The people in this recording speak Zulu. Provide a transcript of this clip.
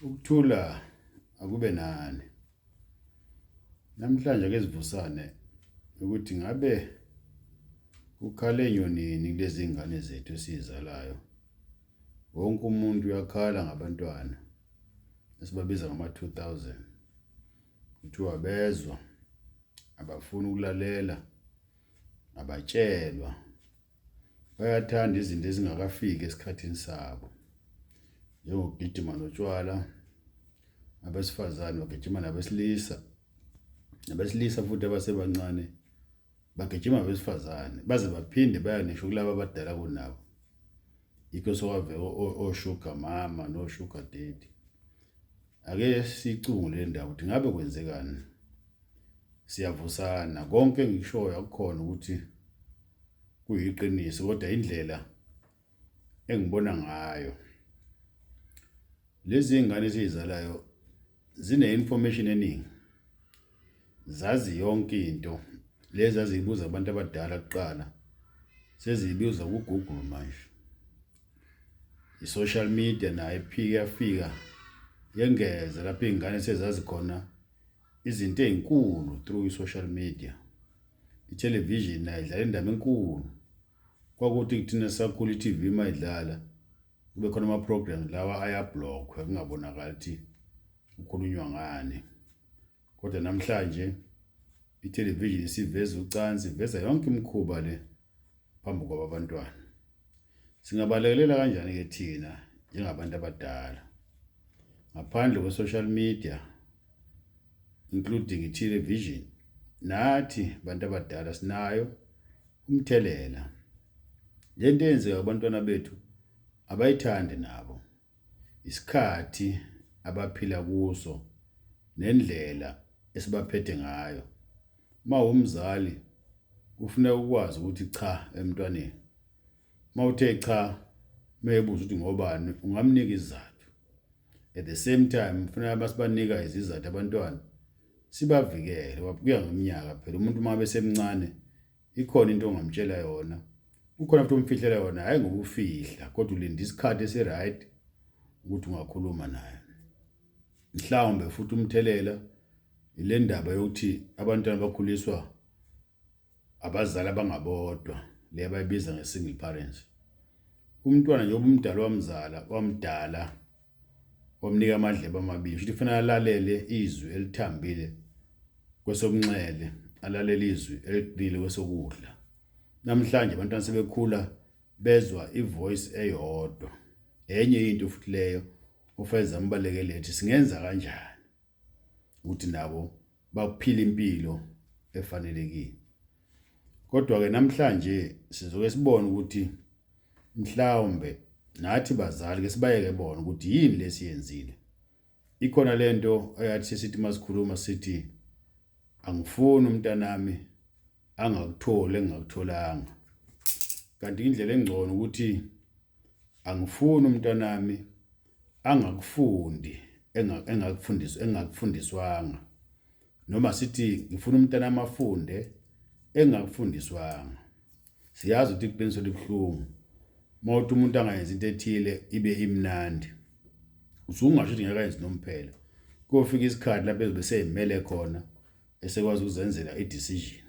Ukuthula akube nani. Namhlanje ake sivusane ukuthi ngabe ukhale enyonini kulezi ngane zethu esizalayo. Wonke umuntu uyakhala ngabantwana esibabiza ngama-2000. Kuthiwa bezwa, abafuna ukulalela, abatshelwa. Bayathanda izinto ezingakafiki esikhathini sabo. Njengokugijima notshwala, abesifazane bagijima nabesilisa. Nabesilisa futhi abasebancane bagijima abesifazane baze baphinde bayanisho kulabo abadala kunabo. Yikho sokwave oshuga mama noshuga daddy. Ake sicunge le ndaba ukuthi ngabe kwenzekani. Siyavusana konke engikushoyo akukhona ukuthi kuyiqiniso kodwa indlela engibona ngayo. Lezi ngane ezizalayo zine information eningi. Zazi yonke into lezi azibuza abantu abadala kuqala seziyibuza ku Google manje. I-social media nayo iphike yafika yengeza lapho izingane sezazi khona izinto ezinkulu through i-social media. I-television nayo idlala indaba enkulu. Kwakuthi kuthina sakhula i-TV mayidlala kube khona ama programs lawa ayablockwa kungabonakala ukuthi ukhulunywa ngani. Kodwa namhlanje i-television isiveza ucansi, iveza yonke imikhuba le phambi kwabantwana. Singabalekelela kanjani ke thina njengabantu abadala? Ngaphandle kwe-social media including i-television, nathi bantu abadala sinayo umthelela. Lento eyenzeka abantwana bethu abayithandi nabo. Isikhathi abaphila kuso nendlela esibaphethe ngayo. Umzali ufuna ukwazi ukuthi cha emntwaneni. Mawuthe cha meyebuza ukuthi ngobani ungamnika izizathu. At the same time ufuna basibanika izizathu abantwana sibavikele. Kuya ngeminyaka phela umuntu uma besemncane ikhona into ongamtshela yona. Ukhona futhi umfihlela yona hayi ngokufihla kodwa ulinda isikhathi esi-right ukuthi ungakhuluma naye. Mhlawumbe futhi umthelela ile ndaba yokuthi abantwana bakhuliswa abazali abangabodwa le abayibiza nge-single parents. Umntwana nje umdala wamdala wamnika amadlebe amabili futhi kufanele alalele izwi elithambile kwesomnxele, alalele izwi eliqinile kwesokudla. Namhlanje abantwana sebekhula bezwa ivoice eyodwa. Enye into futhi leyo ufeza ambalekele ethi singenza kanjani ukuthi nabo baphile impilo efanelekile. Kodwa ke namhlanje sizoke sibone ukuthi mhlawumbe nathi bazali ke sibayeke bona ukuthi yini lesiyenzile. Ikhona lento ayathi sithi masikhuluma sithi angifuni umntanami angakutholi engakutholanga. Kanti indlela engcono ukuthi angifuni umntanami angakufundi engakufundiswanga. Noma sithi ngifuna umntanami afunde engakufundiswanga. Siyazi ukuthi iqiniso libhlungu. Mawuthi umuntu angayenza into ethile ibe imnandi. Usungasho ukuthi ngeke ayenze nomphela. Kofika isikhathi lapho ezibese ezimele khona esekwazi ukuzenzela i-decision.